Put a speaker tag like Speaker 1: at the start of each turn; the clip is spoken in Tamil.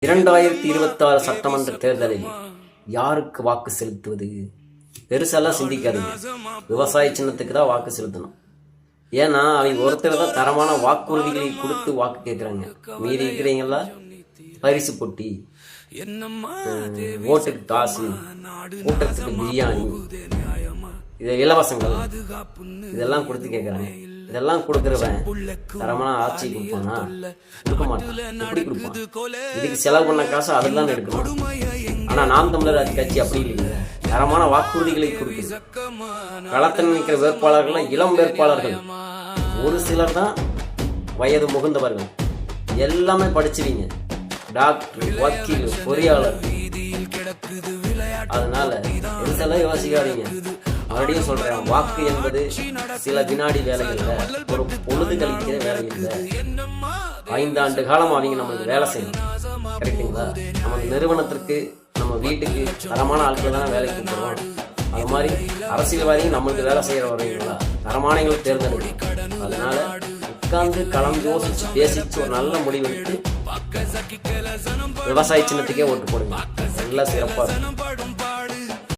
Speaker 1: 2026 சட்டமன்ற தேர்தலில் யாருக்கு வாக்கு செலுத்துவது? பெருசெல்லாம் சிந்திக்காதீங்க. விவசாய சின்னத்துக்கு தான் வாக்கு செலுத்தணும். ஏன்னா அவங்க ஒருத்தர் தான் தரமான வாக்குறுதிகளை கொடுத்து வாக்கு கேட்குறாங்க. மீறி இருக்கிறீங்களா பரிசு பொட்டி, ஓட்டுக்கு காசு, கூட்டத்துக்கு பிரியாணி, இது இலவசங்கள், இதெல்லாம் கொடுத்து கேட்குறாங்க. இதெல்லாம் கொடுக்குறவன் தரமான ஆட்சி கொடுப்பானா? கொடுக்க மாட்டான். எப்படி கொடுப்பான்? இதுக்கு செலவு பண்ண காசு அதெல்லாம் எடுக்கணும். ஆனா நாம் தமிழர் கட்சி அப்படி இல்லை. தரமான வாக்குறுதிகளை கொடுக்குது. களத்தில் நிற்கிற வேட்பாளர்கள் இளம் வேட்பாளர்கள், ஒரு சிலர் தான் வயது முகந்தவர்கள். எல்லாமே படிச்சிருவீங்க, டாக்டர், வக்கீல், பொறியாளர். அதனால எல்லாம் யோசிக்காதீங்க. மறுபடியும் சொல்றேன், வாக்கு என்பது சில வினாடி வேலை இல்லை, ஒரு பொழுது கழிக்கிற வேலை இல்லை. 5 ஆண்டு காலம் அவங்க நம்மளுக்கு வேலை செய்யணும். கரெக்டுங்களா? நம்ம நிறுவனத்திற்கு, நம்ம வீட்டுக்கு தரமான ஆட்கள் தானே வேலைக்கு போகிறோம். அது மாதிரி அரசியல்வாதிகள் நம்மளுக்கு வேலை செய்கிற வரீங்களா, தரமானங்களை தேர்ந்தெடுக்கணும். அதனால உட்கார்ந்து களம் யோசிச்சு பேசிச்சு ஒரு நல்ல முடிவெடுத்து விவசாய சின்னத்துக்கே ஓட்டு போடுங்க. நல்லா சிறப்பாக இருக்கும்.